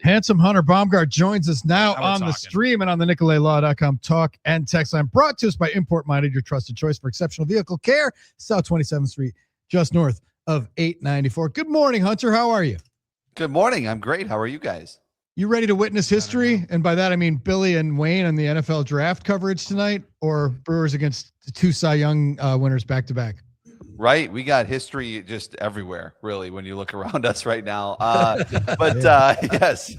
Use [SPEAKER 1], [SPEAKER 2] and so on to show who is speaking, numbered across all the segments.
[SPEAKER 1] Handsome Hunter Baumgardt joins us now on the stream and on the NicoletLaw.com talk and text line, brought to us by Import Minded, your trusted choice for exceptional vehicle care, South 27th Street, just north of 894. Good morning, Hunter. How are you?
[SPEAKER 2] Good morning. I'm great. How are you guys?
[SPEAKER 1] You ready to witness history? And by that, I mean Billy and Wayne on the NFL draft coverage tonight, or Brewers against the two Cy Young winners back-to-back?
[SPEAKER 2] Right. We got history just everywhere, really, when you look around us right now. Yes.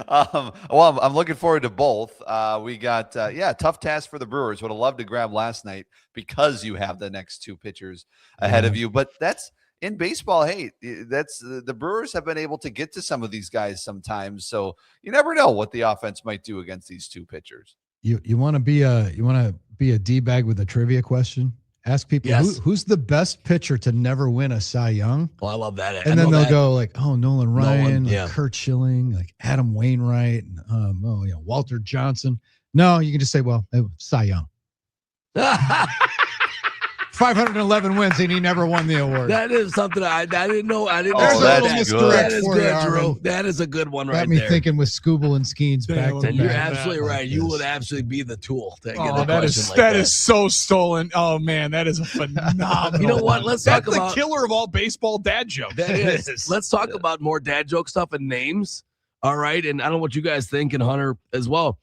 [SPEAKER 2] Well, I'm looking forward to both. We got, tough task for the Brewers. Would have loved to grab last night because you have the next two pitchers ahead of you. But that's in baseball. Hey, that's the Brewers have been able to get to some of these guys sometimes. So you never know what the offense might do against these two pitchers.
[SPEAKER 1] You want to be a D-bag with a trivia question? Ask people who's the best pitcher to never win a Cy Young.
[SPEAKER 3] Well, I love that.
[SPEAKER 1] And then they'll go like, oh, Nolan Ryan, like Kurt Schilling, like Adam Wainwright, Walter Johnson. No, you can just say, well, Cy Young. 511 wins and he never won the award.
[SPEAKER 3] That is something I didn't know. I didn't know.
[SPEAKER 2] That's good.
[SPEAKER 3] That is good, Drew. That is a good one right there.
[SPEAKER 1] Got me thinking with Skubal and Skenes back to back.
[SPEAKER 3] And you're absolutely right. You would absolutely be the tool to get
[SPEAKER 4] that is so stolen. Oh man, that is a phenomenal.
[SPEAKER 3] You know what? Let's talk about
[SPEAKER 4] the killer of all baseball dad jokes.
[SPEAKER 3] That is. Let's talk about more dad joke stuff and names. All right, and I don't know what you guys think, and Hunter as well.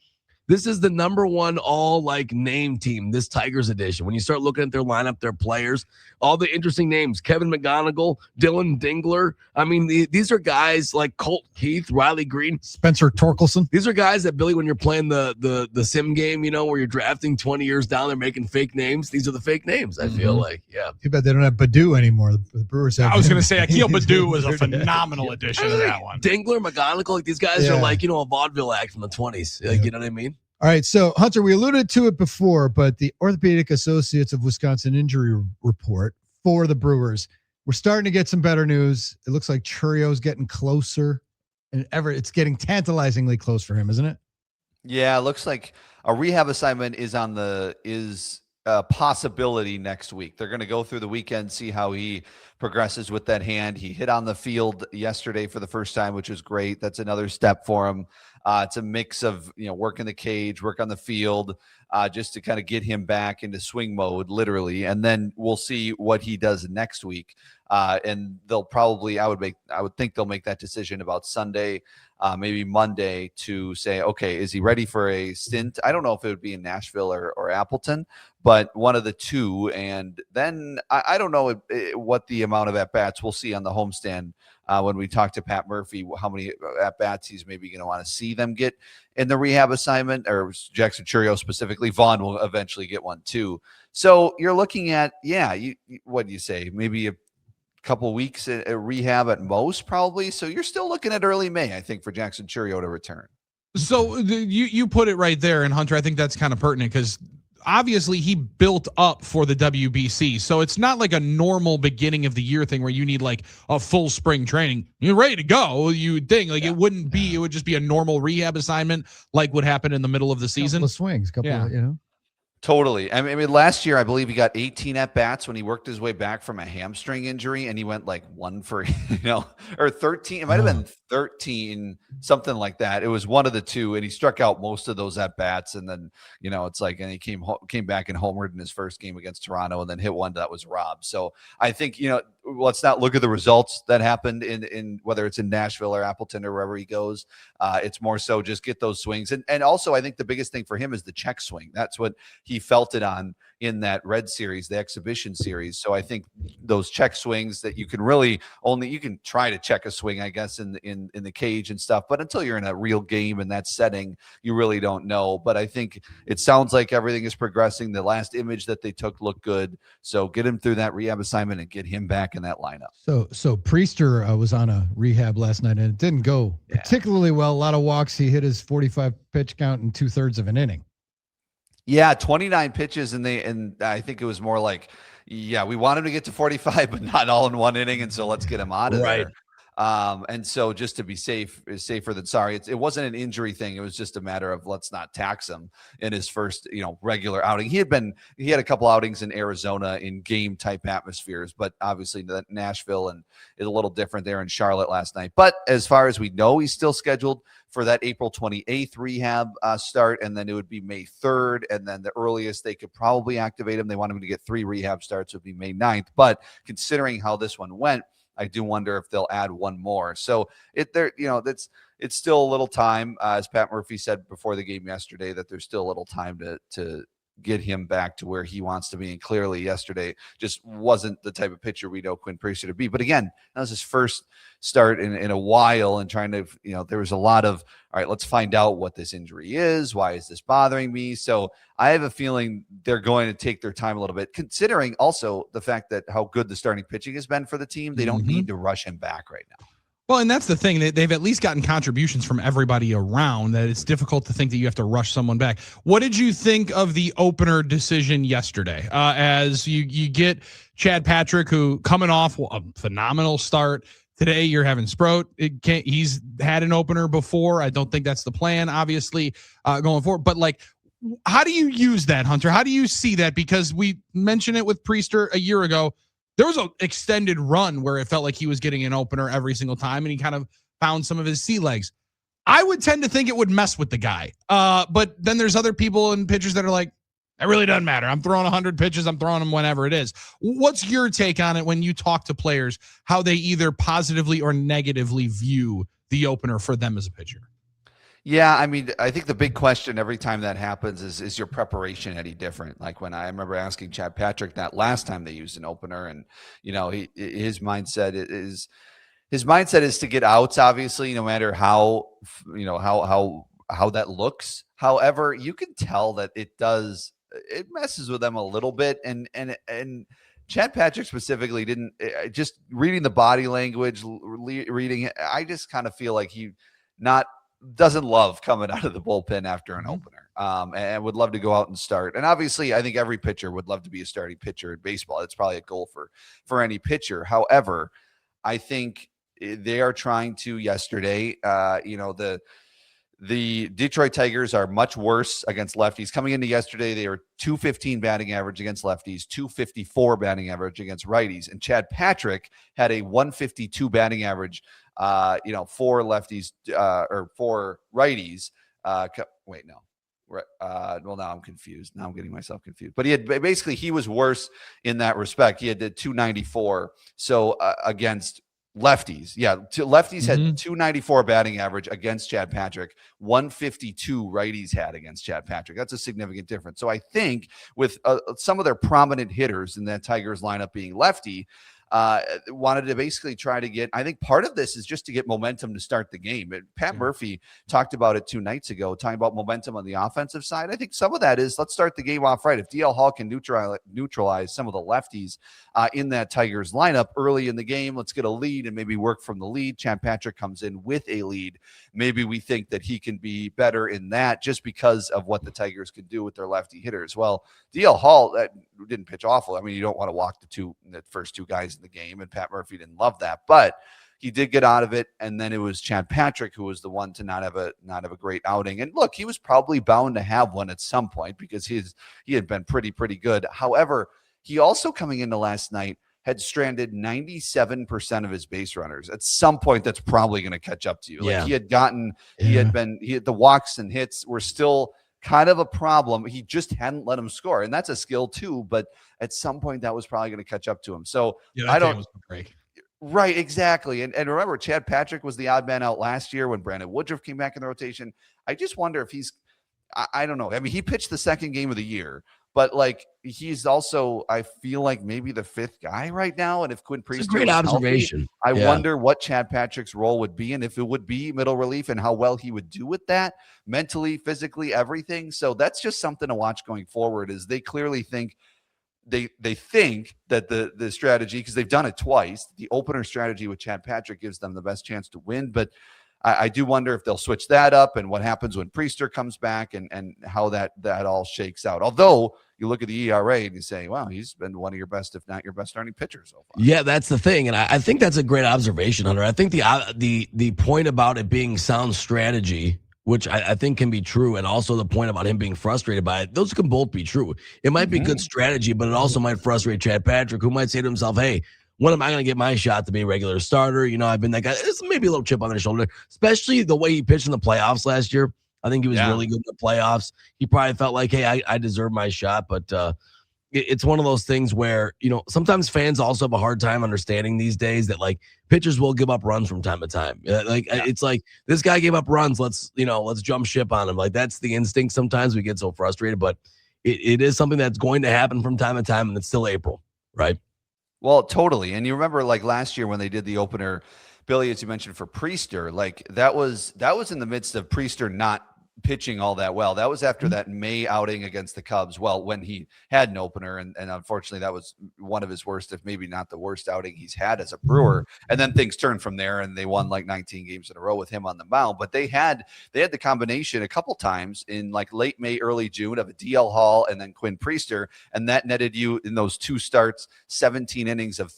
[SPEAKER 3] This is the number one all name team, this Tigers edition. When you start looking at their lineup, their players, all the interesting names, Kevin McGonigal, Dylan Dingler. I mean, these are guys like Colt Keith, Riley Green,
[SPEAKER 1] Spencer Torkelson.
[SPEAKER 3] These are guys that, Billy, when you're playing the sim game, where you're drafting 20 years down, they're making fake names. These are the fake names, I feel like. Yeah.
[SPEAKER 1] Too bad they don't have Badu anymore. The Brewers have.
[SPEAKER 4] I was going to say Akil Badu was a phenomenal addition to that one.
[SPEAKER 3] Dingler, McGonigal, these guys are a vaudeville act from the 20s. You know what I mean?
[SPEAKER 1] All right, so Hunter, we alluded to it before, but the Orthopedic Associates of Wisconsin injury report for the Brewers, we're starting to get some better news. It looks like Churio's getting closer, and it's getting tantalizingly close for him, isn't it?
[SPEAKER 2] Yeah, it looks like a rehab assignment is a possibility next week. They're going to go through the weekend, see how he progresses with that hand. He hit on the field yesterday for the first time, which was great. That's another step for him. It's a mix of, work in the cage, work on the field, just to kind of get him back into swing mode, literally. And then we'll see what he does next week. And they'll probably, I would think they'll make that decision about Sunday, maybe Monday, to say, okay, is he ready for a stint? I don't know if it would be in Nashville or Appleton, but one of the two. And then I don't know what the amount of at-bats we'll see on the homestand when we talk to Pat Murphy, how many at-bats he's maybe going to want to see them get in the rehab assignment, or Jackson Churio specifically. Vaughn will eventually get one too. So you're looking at, what do you say? Maybe a couple weeks at rehab at most, probably. So you're still looking at early May, I think, for Jackson Churio to return.
[SPEAKER 4] So you put it right there, and Hunter, I think that's kind of pertinent because obviously he built up for the WBC. So it's not like a normal beginning of the year thing where you need like a full spring training. You're ready to go. You would think it wouldn't be, it would just be a normal rehab assignment like would happen in the middle of the season.
[SPEAKER 1] Couple of swings,
[SPEAKER 2] Totally. I mean, last year, I believe he got 18 at-bats when he worked his way back from a hamstring injury, and he went like 1 for, or 13. It might have been 13, something like that. It was one of the two, and he struck out most of those at-bats, and then, it's like, and he came back and homered in his first game against Toronto and then hit one that was robbed. So I think, let's not look at the results that happened in whether it's in Nashville or Appleton or wherever he goes. It's more so just get those swings. And also, I think the biggest thing for him is the check swing. That's what he felt it on in that Red Series, the exhibition series. So I think those check swings that you can really you can try to check a swing, I guess, in the cage and stuff. But until you're in a real game in that setting, you really don't know. But I think it sounds like everything is progressing. The last image that they took looked good. So get him through that rehab assignment and get him back in that lineup.
[SPEAKER 1] So Priester was on a rehab last night, and it didn't go particularly well. A lot of walks. He hit his 45 pitch count in 2/3 of an inning.
[SPEAKER 2] Yeah, 29 pitches, and I think it was more like, we want him to get to 45, but not all in one inning, and so let's get him out of there. And so just to be safe is safer than sorry. It wasn't an injury thing. It was just a matter of let's not tax him in his first, regular outing. He had a couple outings in Arizona in game type atmospheres, but obviously Nashville and is a little different there in Charlotte last night. But as far as we know, he's still scheduled for that April 28th rehab start, and then it would be May 3rd, and then the earliest they could probably activate him, they want him to get 3 rehab starts, would be May 9th. But considering how this one went, I do wonder if they'll add one more. So it's still a little time, as Pat Murphy said before the game yesterday, that there's still a little time to get him back to where he wants to be. And clearly yesterday just wasn't the type of pitcher we know Quinn Priester to be. But again, that was his first start in a while, and trying to, there was a lot of, all right, let's find out what this injury is. Why is this bothering me? So I have a feeling they're going to take their time a little bit, considering also the fact that how good the starting pitching has been for the team. They don't need to rush him back right now.
[SPEAKER 4] Well, and that's the thing. They've at least gotten contributions from everybody around, that it's difficult to think that you have to rush someone back. What did you think of the opener decision yesterday? As you get Chad Patrick, who coming off a phenomenal start. Today you're having Sproat. He's had an opener before. I don't think that's the plan, obviously, going forward. But how do you use that, Hunter? How do you see that? Because we mentioned it with Priester a year ago. There was an extended run where it felt like he was getting an opener every single time, and he kind of found some of his sea legs. I would tend to think it would mess with the guy. But then there's other people and pitchers that are like, it really doesn't matter. I'm throwing 100 pitches. I'm throwing them whenever it is. What's your take on it when you talk to players, how they either positively or negatively view the opener for them as a pitcher?
[SPEAKER 2] Yeah, I mean, I think the big question every time that happens is your preparation any different? Like when I remember asking Chad Patrick that last time they used an opener, and his mindset is to get outs, obviously, no matter how that looks. However, you can tell that it messes with them a little bit, and Chad Patrick specifically didn't, just reading the body language, reading it, I just kind of feel like he doesn't love coming out of the bullpen after an opener, and would love to go out and start. And obviously, I think every pitcher would love to be a starting pitcher in baseball. It's probably a goal for any pitcher. However, I think they are trying to yesterday, the Detroit Tigers are much worse against lefties. Coming into yesterday, they were 215 batting average against lefties, 254 batting average against righties. And Chad Patrick had a 152 batting average, for lefties or for righties. Wait, no. Well, now I'm confused. Now I'm getting myself confused. But he was worse in that respect. He had the 294. So against lefties. Yeah. Lefties had 294 batting average against Chad Patrick, 152 righties had against Chad Patrick. That's a significant difference. So I think with some of their prominent hitters in that Tigers lineup being lefty, wanted to basically try to get, I think part of this is just to get momentum to start the game. Pat Murphy talked about it 2 nights ago, talking about momentum on the offensive side. I think some of that is, let's start the game off right. If DL Hall can neutralize some of the lefties in that Tigers lineup early in the game, let's get a lead and maybe work from the lead. Chad Patrick comes in with a lead. Maybe we think that he can be better in that just because of what the Tigers can do with their lefty hitters. Well, DL Hall didn't pitch awful. I mean, you don't want to walk the first 2 guys in the game, and Pat Murphy didn't love that, but he did get out of it. And then it was Chad Patrick who was the one to not have a great outing. And look, he was probably bound to have one at some point because he had been pretty good. However, he also, coming into last night, had stranded 97% of his base runners. At some point, that's probably going to catch up to you. Like he had the walks and hits were still kind of a problem. He just hadn't let him score. And that's a skill too, but at some point that was probably going to catch up to him. So I don't. Right, exactly. And remember, Chad Patrick was the odd man out last year when Brandon Woodruff came back in the rotation. I just wonder if I don't know. I mean, he pitched the second game of the year, but he's also, I feel like maybe the 5th guy right now. And if Quinn Priester,
[SPEAKER 3] great observation.
[SPEAKER 2] Healthy, I wonder what Chad Patrick's role would be, and if it would be middle relief, and how well he would do with that mentally, physically, everything. So that's just something to watch going forward. Is they clearly think they think that the strategy, because they've done it twice, the opener strategy with Chad Patrick gives them the best chance to win. But I do wonder if they'll switch that up and what happens when Priester comes back and how that all shakes out. Although, you look at the ERA and you say, wow, he's been one of your best, if not your best starting pitcher so far.
[SPEAKER 3] Yeah, that's the thing. And I think that's a great observation, Hunter. I think the point about it being sound strategy, which I think can be true, and also the point about him being frustrated by it, those can both be true. It might be good strategy, but it also might frustrate Chad Patrick, who might say to himself, hey, when am I going to get my shot to be a regular starter? I've been that guy. There's maybe a little chip on their shoulder, especially the way he pitched in the playoffs last year. I think he was really good in the playoffs. He probably felt like, hey, I deserve my shot. But it's one of those things where, sometimes fans also have a hard time understanding these days that, like, pitchers will give up runs from time to time. It's like, this guy gave up runs. Let's jump ship on him. Like, that's the instinct. Sometimes we get so frustrated, but it is something that's going to happen from time to time, and it's still April, right?
[SPEAKER 2] Well, totally. And you remember, like, last year when they did the opener, Billy, as you mentioned, for Priester, like that was in the midst of Priester not pitching all that well. That was after that May outing against the Cubs. Well, when he had an opener, and unfortunately that was one of his worst, if maybe not the worst outing he's had as a Brewer. And then things turned from there, and they won like 19 games in a row with him on the mound. But they had the combination a couple times in like late May, early June of a DL Hall and then Quinn Priester, and that netted you in those two starts 17 innings of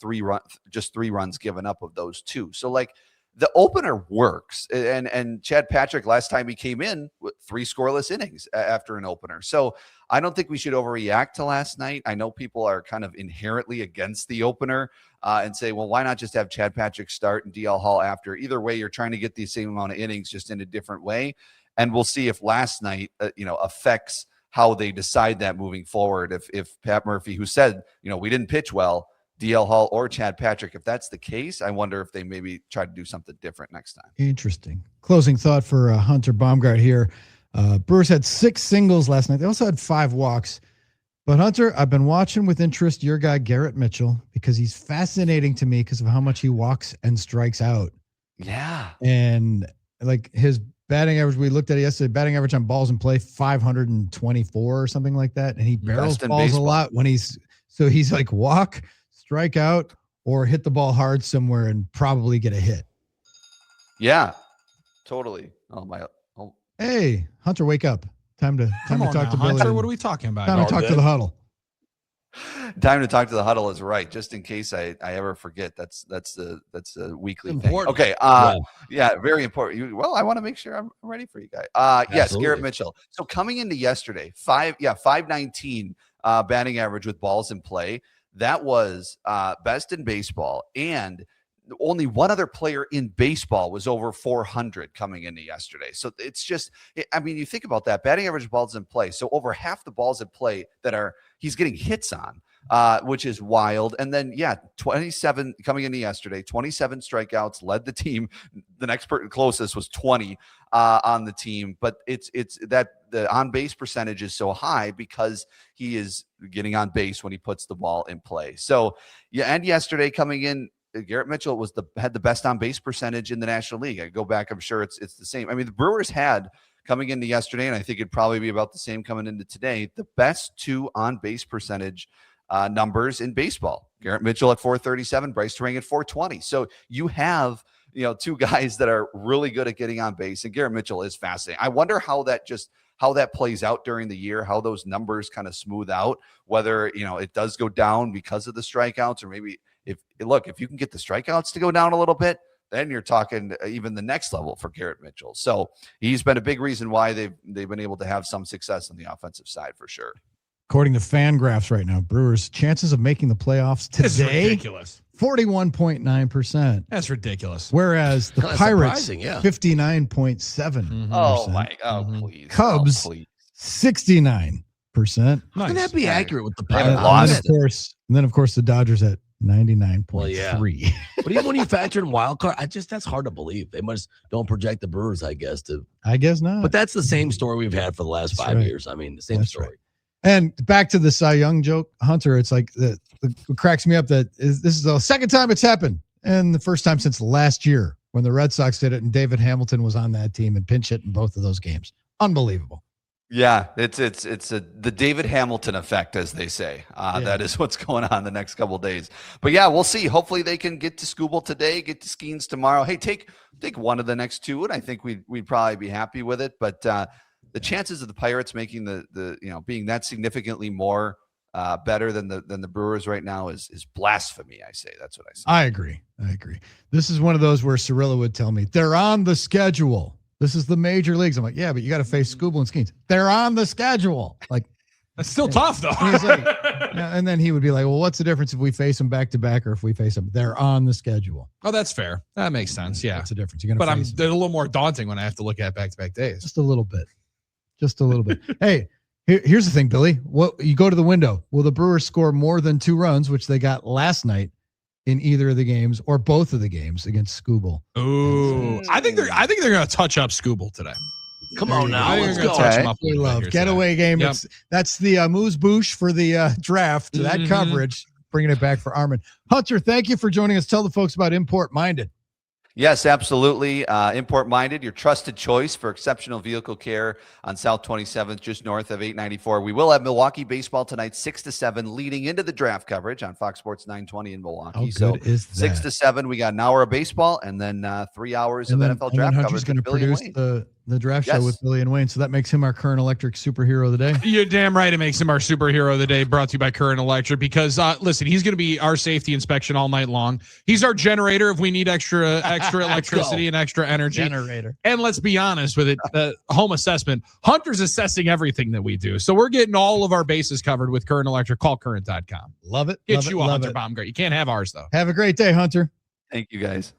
[SPEAKER 2] just 3 runs given up of those two. So like, the opener works, and Chad Patrick last time he came in with 3 scoreless innings after an opener. So I don't think we should overreact to last night. I know people are kind of inherently against the opener and say, well, why not just have Chad Patrick start and DL Hall after? Either way, you're trying to get the same amount of innings, just in a different way. And we'll see if last night, affects how they decide that moving forward. If Pat Murphy, who said, we didn't pitch well, DL Hall or Chad Patrick, if that's the case, I wonder if they maybe try to do something different next time.
[SPEAKER 1] Interesting. Closing thought for Hunter Baumgardt here. Brewers had 6 singles last night. They also had 5 walks. But Hunter, I've been watching with interest your guy, Garrett Mitchell, because he's fascinating to me because of how much he walks and strikes out.
[SPEAKER 2] Yeah.
[SPEAKER 1] And like his batting average, we looked at it yesterday, batting average on balls in play, 524 or something like that. And he barrels balls a lot when he's like walk, strike out, or hit the ball hard somewhere and probably get a hit.
[SPEAKER 2] Yeah, totally.
[SPEAKER 1] Hey, Hunter, wake up. Time to talk to Billy.
[SPEAKER 4] Hunter, what are we talking about?
[SPEAKER 1] Time to talk to the Huddle.
[SPEAKER 2] Time to talk to the Huddle is right. Just in case I ever forget, that's a weekly
[SPEAKER 3] important
[SPEAKER 2] thing. Okay. Yeah, very important. Well, I want to make sure I'm ready for you guys. Yes, Garrett Mitchell. So coming into yesterday, 519 batting average with balls in play. That was best in baseball, and only one other player in baseball was over 400 coming into yesterday. So it's just, you think about that, batting average balls in play. So over half the balls in play he's getting hits on, which is wild. And then, 27 coming into yesterday, 27 strikeouts, led the team. The next person closest was 20 on the team, but it's that the on base percentage is so high because he is getting on base when he puts the ball in play. So and yesterday coming in, Garrett Mitchell had the best on base percentage in the National League. I go back, I'm sure it's the same. The Brewers had coming into yesterday, and I think it'd probably be about the same coming into today, the best 2 on base percentage numbers in baseball. Garrett Mitchell at 437, Bryce Terang at 420. So you have 2 guys that are really good at getting on base, and Garrett Mitchell is fascinating. I wonder how that plays out during the year, how those numbers kind of smooth out, whether it does go down because of the strikeouts, or maybe if you can get the strikeouts to go down a little bit, then you're talking even the next level for Garrett Mitchell. So he's been a big reason why they've been able to have some success on the offensive side for sure.
[SPEAKER 1] According to FanGraphs right now, Brewers' chances of making the playoffs today,
[SPEAKER 4] ridiculous.
[SPEAKER 1] 41.9%.
[SPEAKER 4] That's ridiculous.
[SPEAKER 1] Whereas the Pirates, 59.7%.
[SPEAKER 2] Oh my God, please.
[SPEAKER 1] Cubs, 69%.
[SPEAKER 3] How can that be accurate with the
[SPEAKER 1] Pirates? And then of course the Dodgers at 99.3.
[SPEAKER 3] Well, yeah. But even when you factor in wild card, that's hard to believe. They don't project the Brewers, I guess.
[SPEAKER 1] I guess not.
[SPEAKER 3] But that's the same story we've had for the last 5 years. The same story.
[SPEAKER 1] Right. And back to the Cy Young joke, Hunter, it's like what cracks me up this is the second time it's happened, and the first time since last year when the Red Sox did it and David Hamilton was on that team and pinch hit in both of those games. Unbelievable.
[SPEAKER 2] Yeah, it's the David Hamilton effect, as they say. That is what's going on the next couple of days. But yeah, we'll see. Hopefully they can get to Skubal today, get to Skenes tomorrow. Hey, take one of the next 2, and I think we'd probably be happy with it. But the chances of the Pirates making the being that significantly more better than the Brewers right now is blasphemy. I say that's what I say.
[SPEAKER 1] I agree. This is one of those where Cirillo would tell me they're on the schedule. This is the major leagues. I'm like, yeah, but you got to face Skubal and Skenes. They're on the schedule. Like,
[SPEAKER 4] that's still tough though.
[SPEAKER 1] And then he would be like, well, what's the difference if we face them back to back or if we face them? They're on the schedule.
[SPEAKER 4] Oh, that facts. That makes sense. Yeah.
[SPEAKER 1] What's the difference? You're
[SPEAKER 4] but they're a little more daunting when I have to look at back-to-back days.
[SPEAKER 1] Just a little bit. Hey, here's the thing, Billy. What you go to the window. Will the Brewers score more than 2 runs, which they got last night in either of the games or both of the games against Skubal?
[SPEAKER 4] Ooh, I think they're going to touch up Skubal today.
[SPEAKER 3] Come on now, let's go.
[SPEAKER 4] Touch him up
[SPEAKER 1] We love getaway game.
[SPEAKER 4] Yep.
[SPEAKER 1] That's the moose boosh for the draft. That coverage, bringing it back for Armin. Hunter, thank you for joining us. Tell the folks about Import Minded.
[SPEAKER 2] Yes, absolutely. Import Minded, your trusted choice for exceptional vehicle care on South 27th, just north of 894. We will have Milwaukee baseball tonight, 6 to 7, leading into the draft coverage on Fox Sports 920 in Milwaukee.
[SPEAKER 1] How good is that?
[SPEAKER 2] 6 to 7, we got an hour of baseball and then 3 hours of NFL draft
[SPEAKER 1] Hunter's
[SPEAKER 2] coverage.
[SPEAKER 1] going to produce the draft show with Billy and Wayne. So that makes him our current electric superhero of the day.
[SPEAKER 4] You're damn right. It makes him our superhero of the day, brought to you by Current Electric, because listen, he's going to be our safety inspection all night long. He's our generator if we need extra electricity and extra energy.
[SPEAKER 1] Generator.
[SPEAKER 4] And let's be honest with it, home assessment, Hunter's assessing everything that we do. So we're getting all of our bases covered with Current Electric. Call current.com.
[SPEAKER 1] Love it.
[SPEAKER 4] Get you a Hunter Baumgardt. You can't have ours though.
[SPEAKER 1] Have a great day, Hunter.
[SPEAKER 2] Thank you, guys.